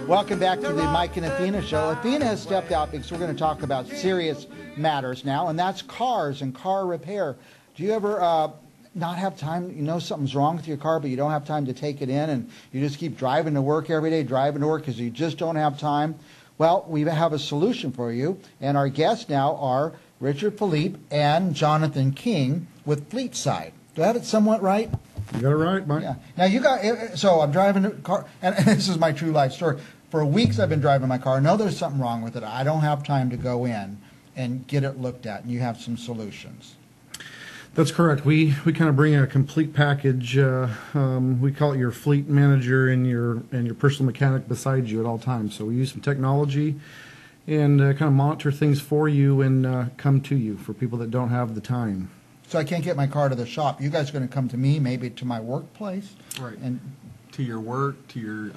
Welcome back to the Mike and Athena show. Athena has stepped out because we're going to talk about serious matters now, and that's cars and car repair. Do you ever not have time, you know something's wrong with your car, but you don't have time to take it in, and you just keep driving to work every day, driving to work because you just don't have time? Well, we have a solution for you, and our guests now are Richard Felipe and Jonathan King with Fleetside. Do I have it somewhat right? You got it right, Mike. Yeah. Now you got, so I'm driving a car, and this is my true life story. For weeks I've been driving my car. I know there's something wrong with it. I don't have time to go in and get it looked at, and you have some solutions. That's correct. We kind of bring a complete package. We call it your fleet manager and your personal mechanic beside you at all times. So we use some technology and kind of monitor things for you and come to you for people that don't have the time. So I can't get my car to the shop. You guys are going to come to me, maybe to my workplace? Right. And to your work, to your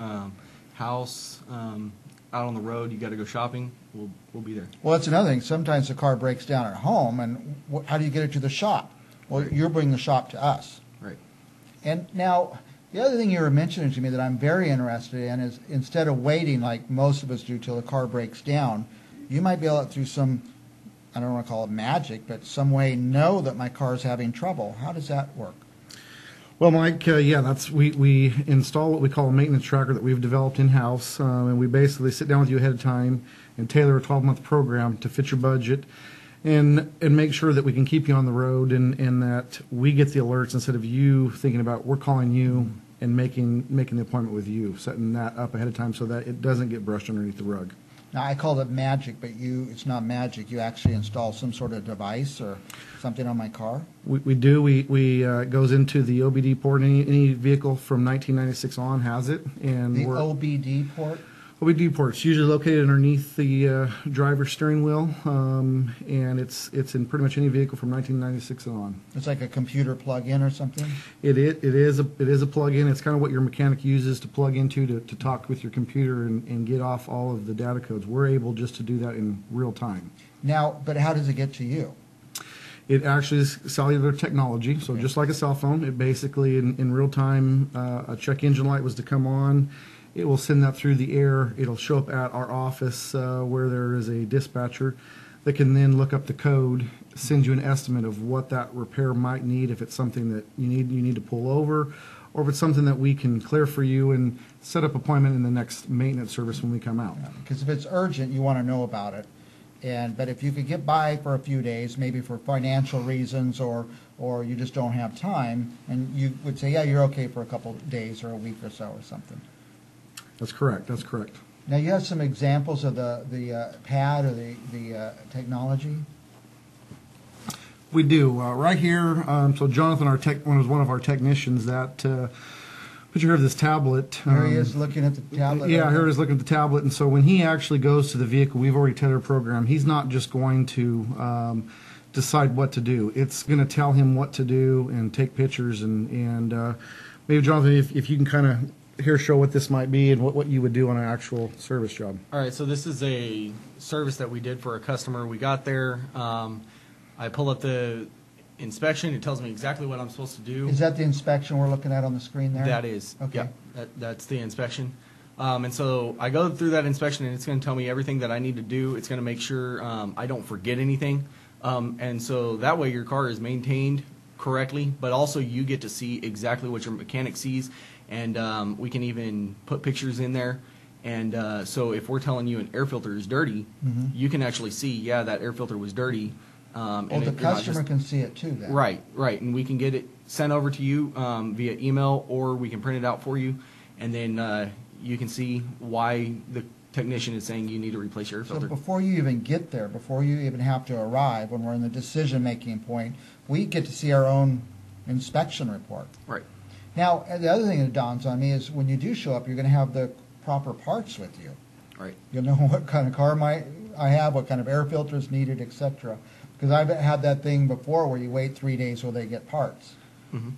house, out on the road, you got to go shopping, we'll be there. well, that's another thing. Sometimes the car breaks down at home, and how do you get it to the shop? Well, you're bringing the shop to us. Right. And now, the other thing you were mentioning to me that I'm very interested in is instead of waiting like most of us do till the car breaks down, you might be able to, through some, I don't want to call it magic, but some way know that my car is having trouble. How does that work? Well, Mike, yeah, we install what we call a maintenance tracker that we've developed in-house, and we basically sit down with you ahead of time and tailor a 12-month program to fit your budget and make sure that we can keep you on the road and that we get the alerts instead of you thinking about we're calling you and making the appointment with you, setting that up ahead of time so that it doesn't get brushed underneath the rug. Now, I called it magic, but it's not magic. You actually install some sort of device or something on my car? We do. It goes into the OBD port. Any vehicle from 1996 on has it. And the OBD port? OBD port. It's usually located underneath the driver's steering wheel, and it's in pretty much any vehicle from 1996 and on. It's like a computer plug-in or something? It is a plug-in. It's kind of what your mechanic uses to plug into to talk with your computer and get off all of the data codes. We're able just to do that in real time. Now, but how does it get to you? It actually is cellular technology, so just like a cell phone, it basically in real time, a check engine light was to come on. It will send that through the air. It'll show up at our office where there is a dispatcher that can then look up the code, send you an estimate of what that repair might need, if it's something that you need to pull over, or if it's something that we can clear for you and set up appointment in the next maintenance service when we come out. Because if it's urgent, you want to know about it. But if you could get by for a few days, maybe for financial reasons or you just don't have time, and you would say, yeah, you're okay for a couple of days or a week or so or something. That's correct. That's correct. Now, you have some examples of the pad or the technology? We do. Right here, so Jonathan, one of our technicians, that picture of this tablet. Here he is looking at the tablet. Yeah, here he is looking at the tablet. And so when he actually goes to the vehicle, we've already tailored a program. He's not just going to decide what to do. It's going to tell him what to do and take pictures. And maybe, Jonathan, if you can kind of show what this might be and what you would do on an actual service job. All right, so this is a service that we did for a customer. We got there. I pull up the inspection. It tells me exactly what I'm supposed to do. Is that the inspection we're looking at on the screen there? That is. Okay. Yeah, that's the inspection. And so I go through that inspection, and it's going to tell me everything that I need to do. It's going to make sure I don't forget anything. And so that way your car is maintained correctly, but also you get to see exactly what your mechanic sees. And we can even put pictures in there. And so if we're telling you an air filter is dirty, you can actually see, yeah, that air filter was dirty. Well, the customer can see it too then. Right. And we can get it sent over to you via email, or we can print it out for you. And then you can see why the technician is saying you need to replace your air filter. So before you even get there, before you even have to arrive, when we're in the decision-making point, we get to see our own inspection report. Right. Now, the other thing that dawns on me is when you do show up, you're going to have the proper parts with you. Right. You'll know what kind of car I have, what kind of air filter is needed, etc. Because I've had that thing before where you wait 3 days till they get parts. Mm-hmm.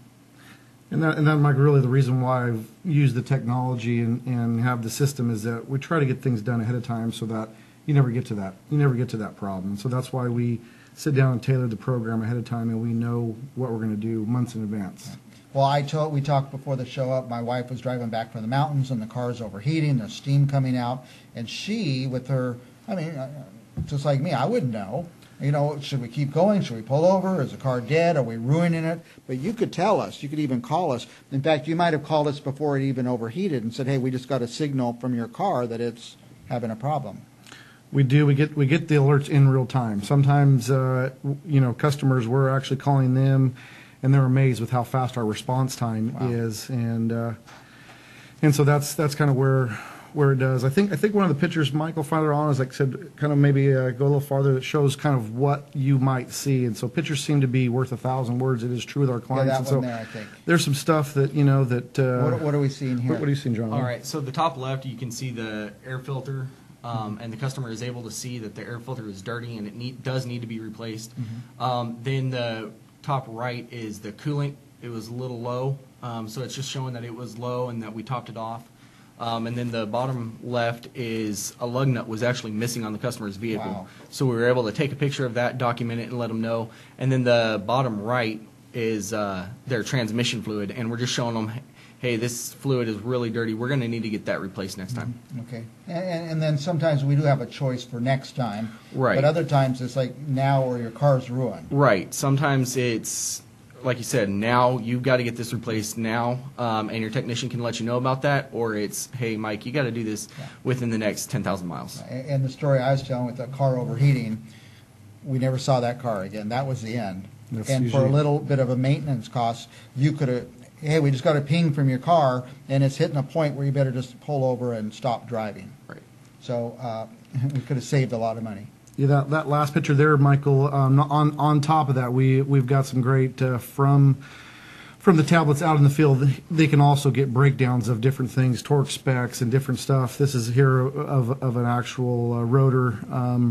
And that, Mike, really the reason why I've used the technology and have the system is that we try to get things done ahead of time so that you never get to that. You never get to that problem. So that's why we sit down and tailor the program ahead of time, and we know what we're going to do months in advance. Well, we talked before the show up. My wife was driving back from the mountains, and the car's overheating. There's steam coming out, and she, with her, just like me, I wouldn't know. Should we keep going? Should we pull over? Is the car dead? Are we ruining it? But you could tell us. You could even call us. In fact, you might have called us before it even overheated and said, "Hey, we just got a signal from your car that it's having a problem." We do. We get the alerts in real time. Sometimes, customers, we're actually calling them, and they're amazed with how fast our response time is, and so that's kind of where it does. I think one of the pictures, Michael, farther on, is like I said, kind of maybe go a little farther, that shows kind of what you might see. And so pictures seem to be worth 1,000 words. It is true with our clients. Yeah, and that so one there, I think. There's some stuff that What are we seeing here? What are you seeing, John? All right, so the top left, you can see the air filter, and the customer is able to see that the air filter is dirty and it does need to be replaced. Then the top right is the coolant. It was a little low, so it's just showing that it was low and that we topped it off. And then the bottom left is a lug nut was actually missing on the customer's vehicle. Wow. So we were able to take a picture of that, document it, and let them know. And then the bottom right is their transmission fluid, and we're just showing them, hey, this fluid is really dirty. We're going to need to get that replaced next time. Okay. And then sometimes we do have a choice for next time. Right. But other times it's like now or your car's ruined. Right. Sometimes it's, like you said, now you've got to get this replaced now, and your technician can let you know about that, or it's, hey, Mike, you got to do this within the next 10,000 miles. And the story I was telling with the car overheating, we never saw that car again. That was the end. And for a little bit of a maintenance cost, you could have, hey, we just got a ping from your car, and it's hitting a point where you better just pull over and stop driving. Right. So we could have saved a lot of money. Yeah, that last picture there, Michael. On top of that, we've got some great from the tablets out in the field. They can also get breakdowns of different things, torque specs and different stuff. This is here of an actual rotor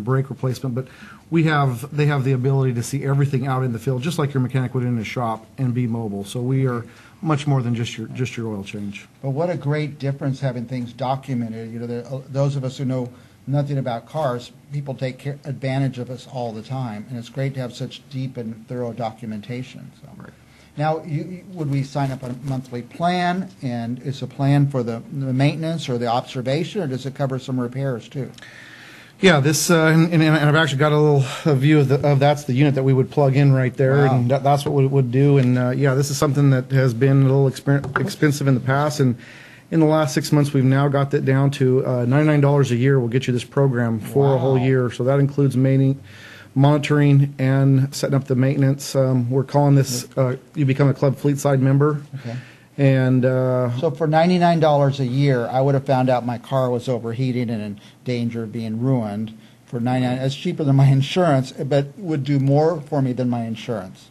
brake replacement, but they have the ability to see everything out in the field, just like your mechanic would in a shop, and be mobile. So we are much more than just your oil change. But what a great difference having things documented. Those of us who know nothing about cars, people take advantage of us all the time, and it's great to have such deep and thorough documentation. So. Right. Now, would we sign up a monthly plan, and is a plan for the maintenance or the observation, or does it cover some repairs too? Yeah, this and I've actually got a view of that's the unit that we would plug in right there, Wow. and that's what we would do. And this is something that has been a little expensive in the past, and in the last 6 months, we've now got that down to $99 a year. We'll get you this program for a whole year. So that includes monitoring and setting up the maintenance. We're calling this, you become a Club Fleetside member. Okay. And So for $99 a year, I would have found out my car was overheating and in danger of being ruined. For $99, it's cheaper than my insurance, but would do more for me than my insurance.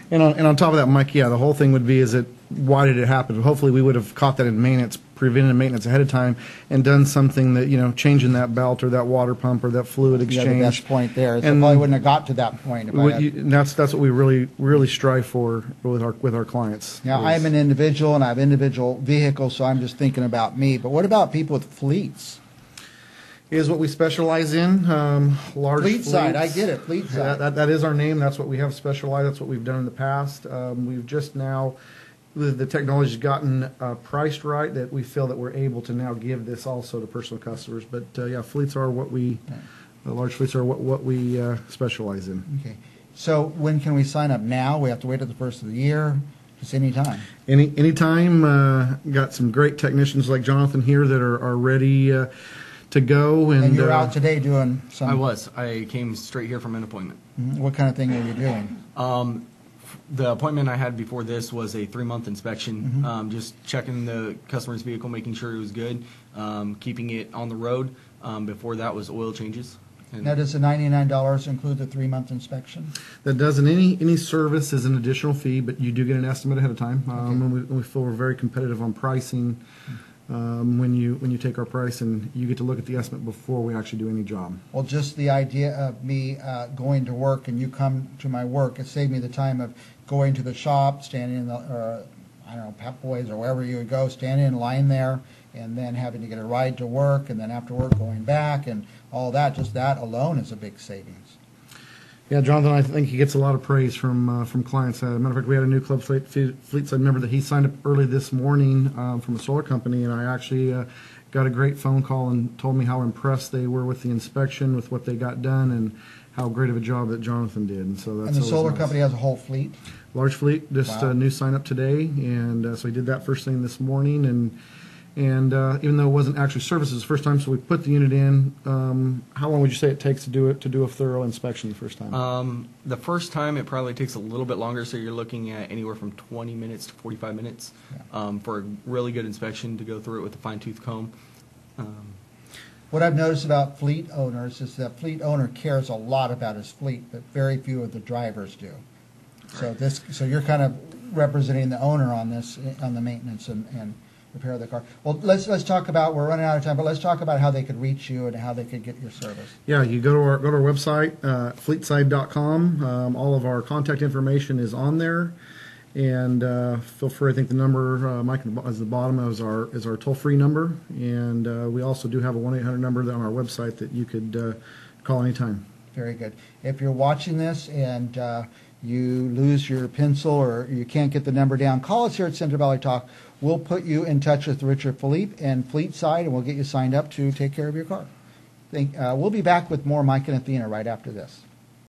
And on top of that, Mike, the whole thing would be why did it happen? Hopefully we would have caught that in maintenance, preventive maintenance ahead of time, and done something that, changing that belt or that water pump or that fluid exchange. Yeah, the best point there. So And probably wouldn't have got to that point. If I had. That's what we really strive for with our clients. Now, I'm an individual, and I have individual vehicles, so I'm just thinking about me. But what about people with fleets? Is what we specialize in, large Fleetside, fleets. I get it, Fleetside. That is our name. That's what we have specialized. That's what we've done in the past. We've just now, the technology's gotten priced right that we feel that we're able to now give this also to personal customers. But fleets are what large fleets are what we specialize in. Okay. So when can we sign up? Now? We have to wait till the first of the year? Just any time? Anytime. Got some great technicians like Jonathan here that are ready to go. And you're out today doing some... I came straight here from an appointment. What kind of thing are you doing? The appointment I had before this was a 3-month inspection, just checking the customer's vehicle, making sure it was good, keeping it on the road. Before that was oil changes. And Now, does the $99 include the 3-month inspection? That doesn't. Any service is an additional fee, but you do get an estimate ahead of time. And we feel we're very competitive on pricing. When you take our price, and you get to look at the estimate before we actually do any job. Well, just the idea of me going to work and you come to my work, it saved me the time of going to the shop, standing in the, Pep Boys or wherever you would go, standing in line there, and then having to get a ride to work, and then after work going back, and all that. Just that alone is a big savings. Yeah, Jonathan, I think he gets a lot of praise from clients. Matter of fact, we had a new Club Fleetside member that he signed up early this morning from a solar company, and I actually got a great phone call and told me how impressed they were with the inspection, with what they got done, and how great of a job that Jonathan did. And so that's And the always solar nice. company has a whole fleet? Large fleet, just Wow. a new sign up today, and so he did that first thing this morning. And even though it wasn't actually serviced the first time, so we put the unit in. How long would you say it takes to do a thorough inspection the first time? The first time it probably takes a little bit longer, so you're looking at anywhere from 20 minutes to 45 minutes for a really good inspection to go through it with a fine-tooth comb. What I've noticed about fleet owners is that fleet owner cares a lot about his fleet, but very few of the drivers do. So you're kind of representing the owner on this, on the maintenance and repair of the car. Well, let's talk about, we're running out of time, but let's talk about how they could reach you and how they could get your service. Yeah, you go to our website, fleetside.com. All of our contact information is on there. And feel free. I think the number, Mike, is the bottom is our toll-free number, and we also do have a 1-800 number on our website that you could call anytime. Very good. If you're watching this and you lose your pencil or you can't get the number down, call us here at Central Valley Talk. We'll put you in touch with Richard Felipe and Fleetside, and we'll get you signed up to take care of your car. We'll be back with more Mike and Athena right after this.